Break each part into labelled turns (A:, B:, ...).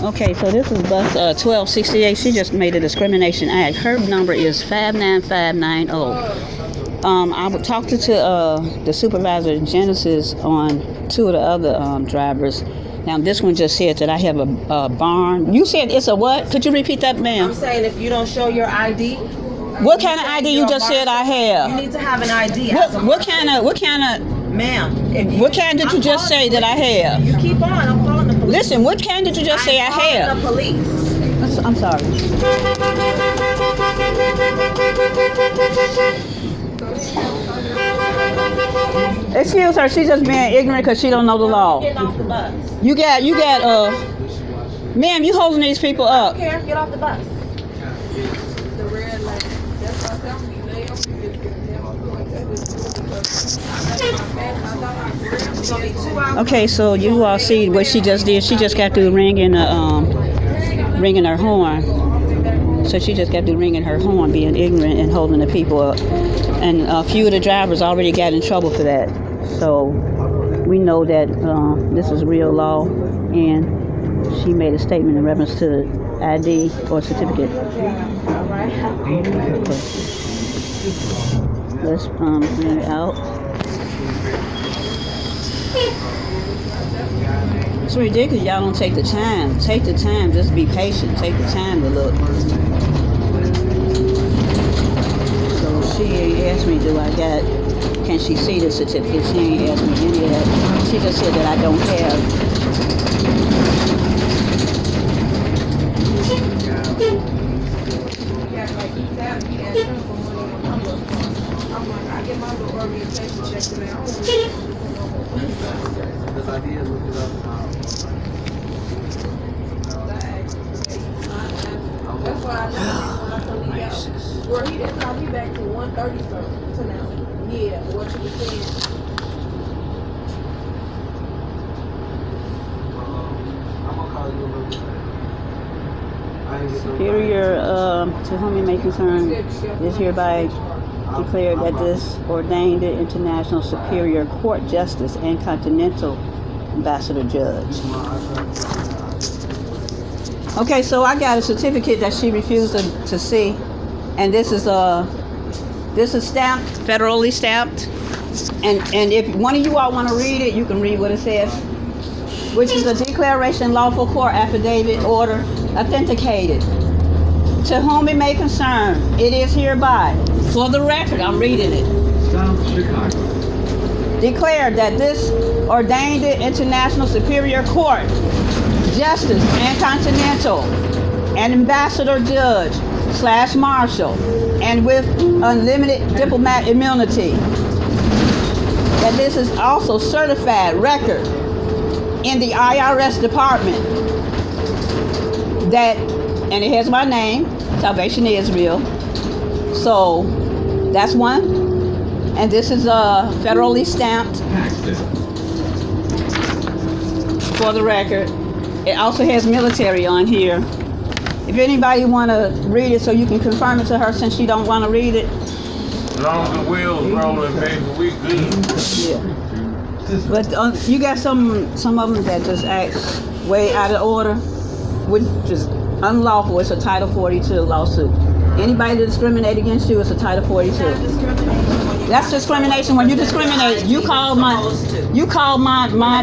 A: Okay, so this is bus 1268. She just made a discrimination act. Her number is 59590. I would talk to the supervisor in Genesis on two of the other drivers. Now, this one just said that I have a barn. You said it's a what? Could you repeat that, ma'am?
B: I'm saying if you don't show your ID.
A: What kind of ID you just said I have?
B: You need to have an ID.
A: What kind of?
B: Ma'am.
A: What kind did you just say that I have?
B: You keep on. I'm calling the police.
A: Listen, what kind did you just say I have?
B: I'm calling the police.
A: I'm sorry. Excuse her, she's just being ignorant because she don't know the law.
B: Get off the bus.
A: You got, ma'am, you holding these people up.
B: I don't care, get off the bus.
C: The red light. That's what I'm telling you.
A: Okay, so you all see what she just did. She just got through ringing her horn. So she just got through ringing her horn, being ignorant and holding the people up. And a few of the drivers already got in trouble for that. So we know that this is real law, and she made a statement in reference to the ID or certificate. Okay. Let's bring it out. It's ridiculous y'all don't take the time. Take the time, just be patient. Take the time to look. So she asked me, can she see the certificate? She ain't asked me any of that. She just said that I don't have.
C: That's why I know when I told you out. Well, he didn't call me back to 1:30 to now. Yeah, what you were saying.
D: I'm gonna call you a little bit.
A: Superior, to whom it may concern, is hereby declared that this ordained International Superior Court Justice and Continental Ambassador Judge. Okay, so I got a certificate that she refused to see, and this is stamped, federally stamped, and if one of you all want to read it, you can read what it says, which is a declaration, lawful court affidavit, order, authenticated. To whom it may concern, it is hereby, for the record, I'm reading it.
D: South Chicago.
A: Declared that this ordained International Superior Court, Justice and Continental, and Ambassador Judge / Marshal, and with unlimited diplomat immunity, that this is also certified record in the IRS department, that, and it has my name, Salvation Israel. So that's one, and this is federally stamped for the record. It also has military on here. If anybody want to read it so you can confirm it to her since she don't want to read it.
E: As long as the wheels rolling, baby, we good.
A: Yeah. But you got some of them that just act way out of order, which is unlawful. It's a Title 42 lawsuit. Anybody that discriminate against you is a Title 42. That's discrimination when you discriminate. You call my
B: When the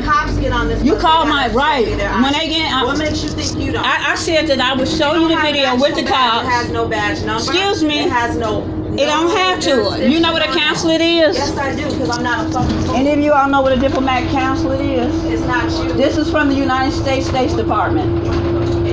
B: cops get on this.
A: you call my right. When they get
B: what makes you think you don't?
A: I said that I would show you the video with the cops.
B: It has no badge number.
A: Excuse me.
B: It has no.
A: It don't have to. You know what a consulate is?
B: Yes, I do, because I'm not a fucking fool.
A: Any of you all know what a diplomatic consulate is?
B: It's not you.
A: This is from the United States Department.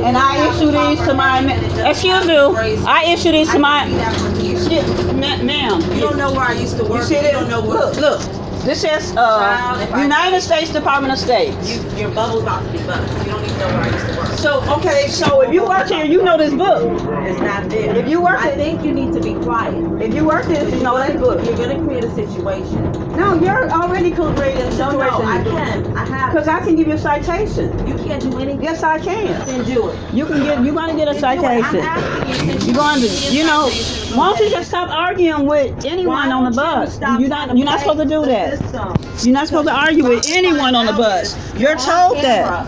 A: And I issue these to my, excuse me, I issue these to my, ma'am.
B: You don't know where I used to work.
A: You see
B: You
A: this?
B: don't know what.
A: Look, this is United States Department of State.
B: Your bubble's about to be bust. You don't even know where I used to work.
A: So, okay, so if you work here, you know this book.
B: It's not there.
A: If you work
B: I
A: it-
B: think you need to be quiet.
A: If you work this, you know that book.
B: You're gonna create a situation.
A: No, you're already creating a situation.
B: No, I can. I have.
A: Because I can give you a citation.
B: You can't do anything.
A: Yes, I can.
B: Then do it.
A: You're gonna get a citation.
B: I'm asking you.
A: You're going to, you know, why don't you just stop arguing with anyone on the bus? You're not supposed to do that. You're not supposed to argue with anyone on the bus. You're told that.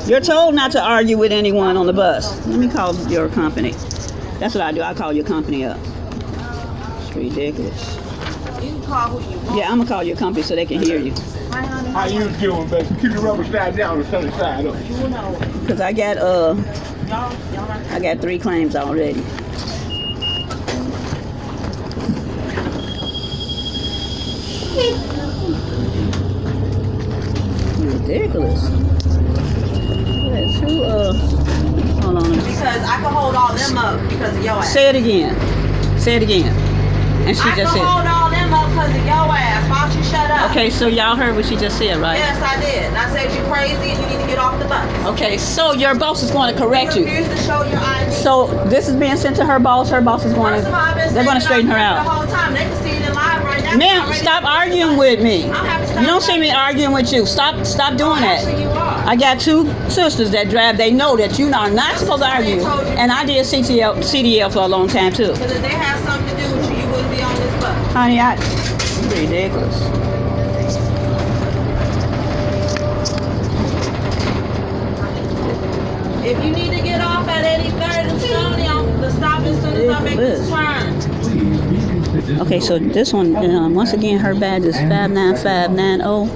A: You're told not to argue with anyone on the bus. Let me call your company. That's what I do. I call your company up. It's ridiculous.
B: You can call who you want.
A: Yeah, I'm gonna call your company so they can hear you.
B: Hi, honey.
D: How you doing, baby? Keep your rubber side down and sunny side up.
B: You know.
A: Cause I got I got 3 claims already. Ridiculous. That's who hold on.
B: Because I can hold all them up because of your ass.
A: Say it again. Say it again. And she
B: I
A: just
B: can
A: said.
B: hold all them up because of your ass. Why don't you shut up?
A: Okay, so y'all heard what she just said, right?
B: Yes, I did. And I said you crazy and you need to get off the bus.
A: Okay, so your boss is going to correct
B: You
A: you.
B: refuse to show your ID.
A: So this is being sent to her boss. Her boss is going
B: First of all, I've been
A: to. They're going to
B: saying
A: straighten her
B: the
A: out.
B: whole time. They can see it in live right now.
A: Ma'am, stop arguing with me.
B: I'm happy to stop
A: You don't see me arguing with you. Stop doing
B: Actually,
A: that.
B: you are.
A: I got 2 sisters that drive. They know that you are not supposed to argue. And I did CDL for a long time too.
B: Because if they had something to do with you, you wouldn't be on this bus.
A: Honey, ridiculous.
B: If you need to get off at 83rd and Stony, I'm to stop as soon as I make this turn.
A: Okay, so this one, once again, her badge is 59590,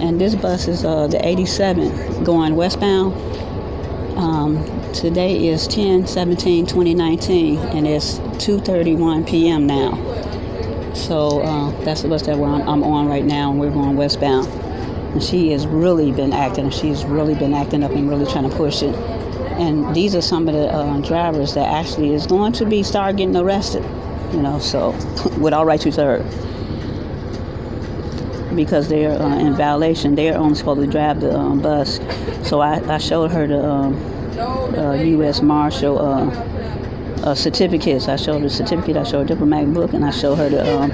A: and this bus is the 87 going westbound. Today is 10/17/2019, and it's 2:31 p.m. now. So that's the bus that I'm on right now, and we're going westbound. And she has really been acting. She's really been acting up and really trying to push it. And these are some of the drivers that actually is going to be start getting arrested. You know, so with all rights reserved, because they're in violation. They're only supposed to drive the bus. So I showed her the U.S. Marshal certificates. I showed her the certificate. I showed her a diplomatic book, and I showed her the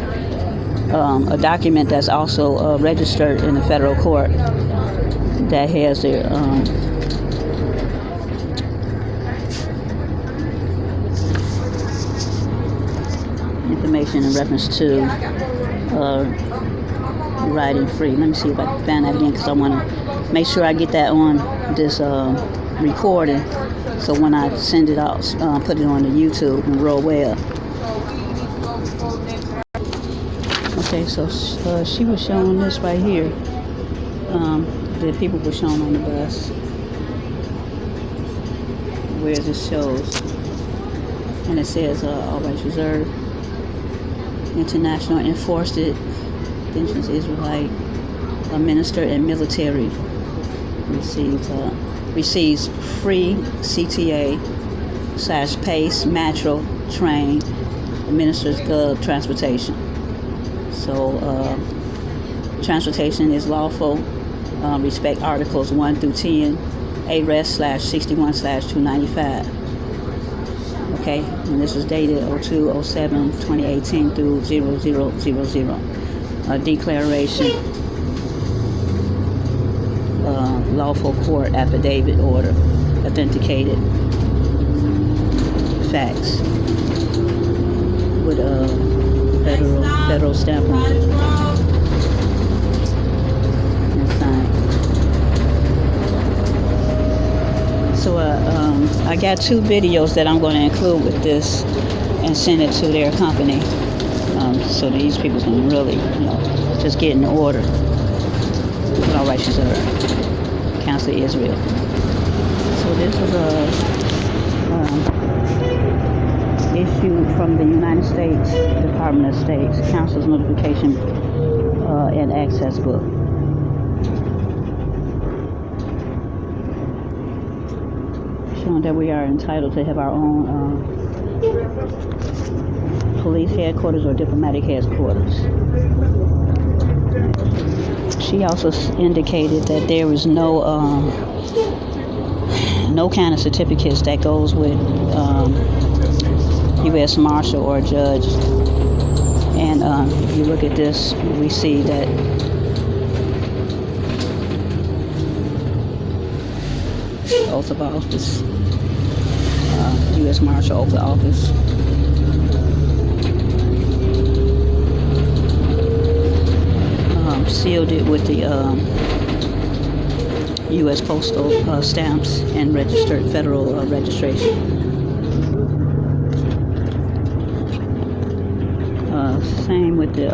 A: a document that's also registered in the federal court that has their information in reference to riding free. Let me see if I can find that again, because I want to make sure I get that on this recording, so when I send it out, put it on the YouTube and roll well. Okay, so she was showing this right here. The people were shown on the bus, where this shows, and it says all rights reserved. International enforced it. Indigenous Israelite minister and military receives free CTA / PACE Metro train ministers Gov transportation. So transportation is lawful. Respect Articles 1 through 10, ARES /61/295. Okay, and this was dated 02/07/2018 through 0000. A declaration, lawful court affidavit order, authenticated facts with a federal stamp on it and signed. So I got 2 videos that I'm going to include with this and send it to their company, so these people can really, just get in order. With all rights reserved. Council of Israel. So this is issued from the United States Department of State's Council's Notification and Access Book. Showing that we are entitled to have our own police headquarters or diplomatic headquarters. She also indicated that there is no kind of certificates that goes with U.S. Marshal or Judge. And if you look at this, we see that oath of office, U.S. Marshal oath of office. Sealed it with the U.S. postal stamps and registered federal registration. Same with the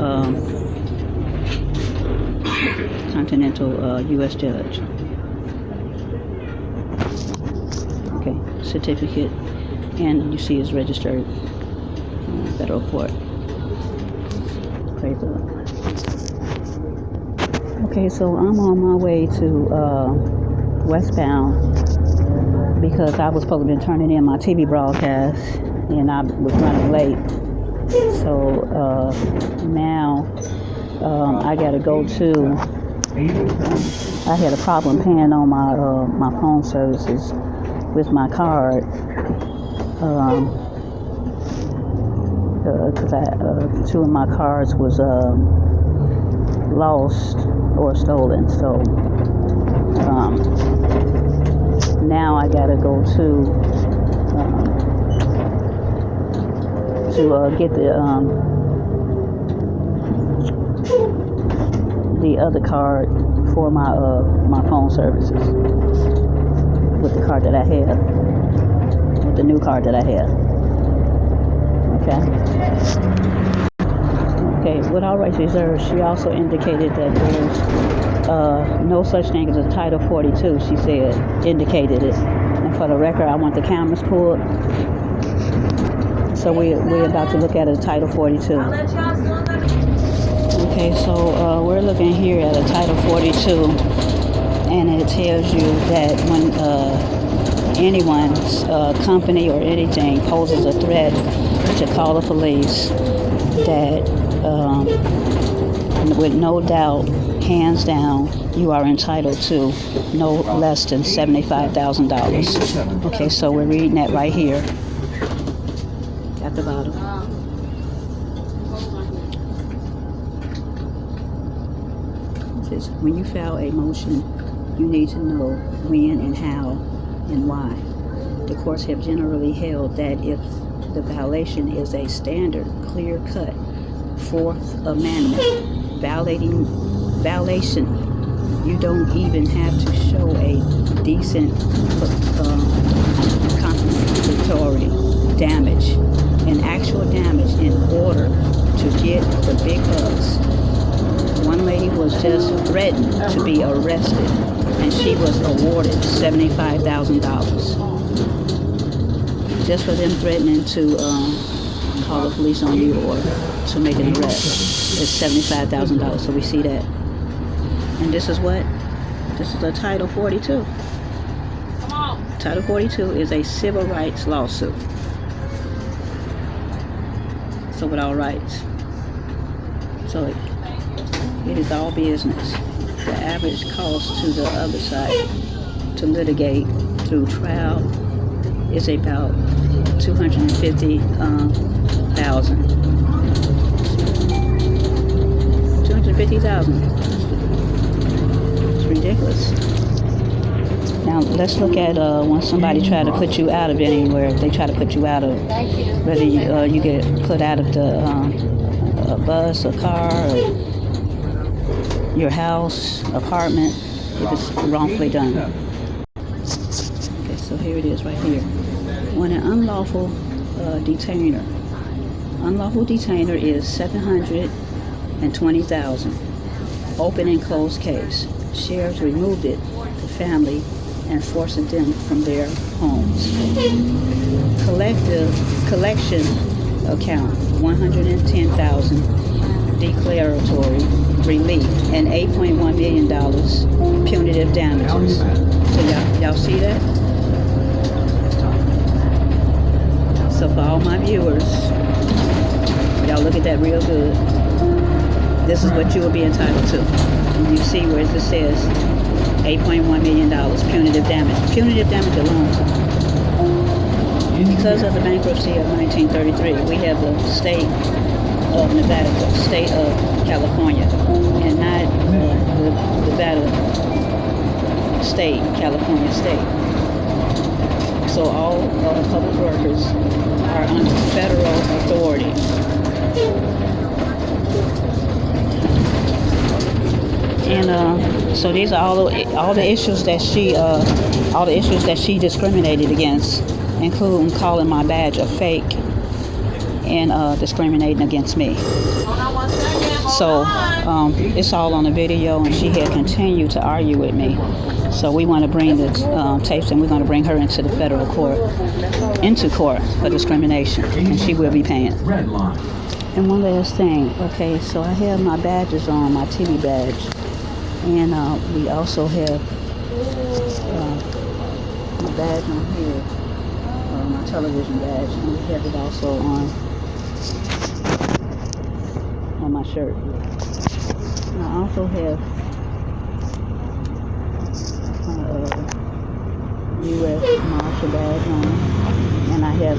A: Continental U.S. Judge. Okay, certificate, and you see it's registered federal court. Praise the Lord. Okay, so I'm on my way to westbound because I was supposed to be turning in my TV broadcast and I was running late. So now I gotta go to. I had a problem paying on my phone services with my card because two of my cards was lost or stolen. So now I gotta go to get the other card for my phone services with the card that I have, with the new card that I have. Okay, with all rights reserved, she also indicated that there's no such thing as a Title 42. She said, indicated it. And for the record, I want the cameras pulled. So we're about to look at a Title 42. Okay, so we're looking here at a Title 42, and it tells you that when anyone's company or anything poses a threat to call the police, that with no doubt, hands down, you are entitled to no less than $75,000. Okay, so we're reading that right here at the bottom. It says, when you file a motion, you need to know when and how and why. The courts have generally held that if the violation is a standard, clear-cut Fourth Amendment violation, you don't even have to show a decent compensatory damage, an actual damage, in order to get the big bucks. One lady was just threatened to be arrested, and she was awarded $75,000 just for them threatening to call the police on you or to make an arrest. It's $75,000. So we see that. And this is what? This is a Title 42.
B: Come on.
A: Title 42 is a civil rights lawsuit. So with all rights. So it is all business. The average cost to the other side to litigate through trial is about $250,000. $250,000. It's ridiculous. Now let's look at when somebody try to put you out of anywhere. They try to put you out of, whether you get put out of the a bus, a car, or your house, apartment, if it's wrongfully done. Okay, so here it is right here. When an unlawful detainer is $720,000. Open and closed case. Sheriffs removed it to family and forced them from their homes. Collection account, $110,000. Declaratory relief and $8.1 million punitive damages. So y'all see that? So for all my viewers, y'all look at that real good. This is what you will be entitled to. And you see where it says $8.1 million punitive damage. Punitive damage alone. Because of the bankruptcy of 1933, we have the state of Nevada, the state of California, and not the Nevada state, California state. So all public workers are under federal authority. And so these are all the issues that she discriminated against, including calling my badge a fake and discriminating against me.
B: Hold on 1 second. Hold
A: So
B: on.
A: it's all on the video, and she had continued to argue with me. So we want to bring the tapes, and we're going to bring her into the federal court, for discrimination, and she will be paying.
F: Red line.
A: And one last thing, okay, so I have my badges on, my TV badge, and we also have my badge on here, my television badge, and we have it also on my shirt. And I also have U.S. Marshal badge on, and I have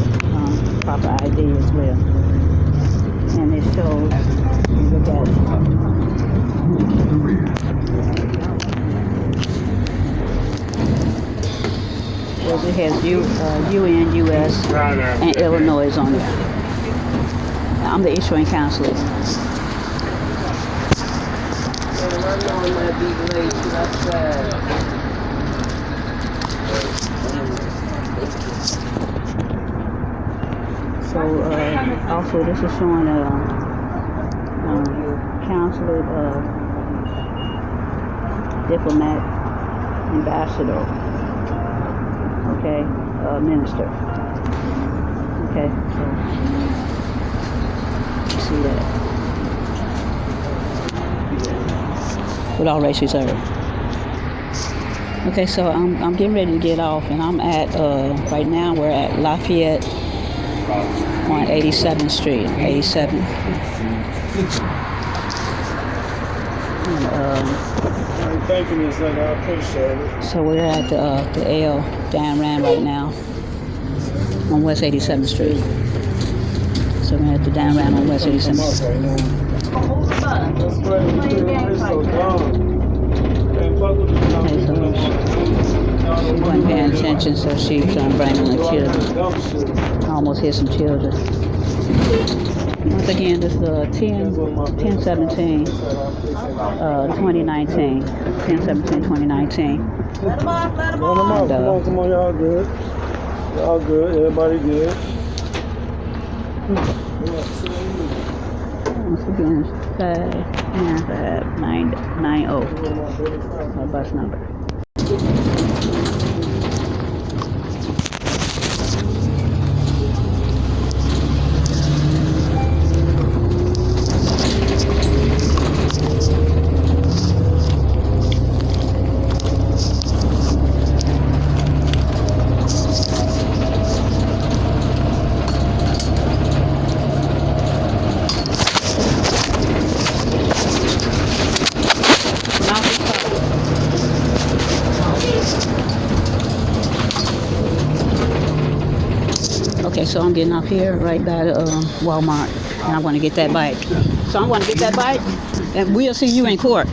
A: proper ID as well. And it shows, you look at it. Well, it has UN, US, and Illinois on it. I'm the issuing consulate. So also this is showing consulate, diplomat, ambassador, okay, minister. Okay, so you see that. With all race reserved. Okay, so I'm getting ready to get off, and I'm at right now we're at Lafayette on 87th Street, 87th. And,
D: Thank you, Miss Lynn. I appreciate it.
A: so we're at the L Dan Rand right now on West 87th Street. So we're at the Dan Rand on West 87th Street.
D: That's great. It's so dumb. And fuck with the
A: Okay, so she wasn't paying attention, so she's trying to bring in the children. Almost hit some children. Once again, this is 10/17, 2019. 10/17, 2019.
B: Let them off. Let them
D: Run them
B: off.
D: out. Come on, y'all good. Y'all good. Everybody good.
A: Once again, 59590, my bus number. Okay, so I'm getting off here right by the Walmart, and I'm going to get that bike. So I'm going to get that bike, and we'll see you in court.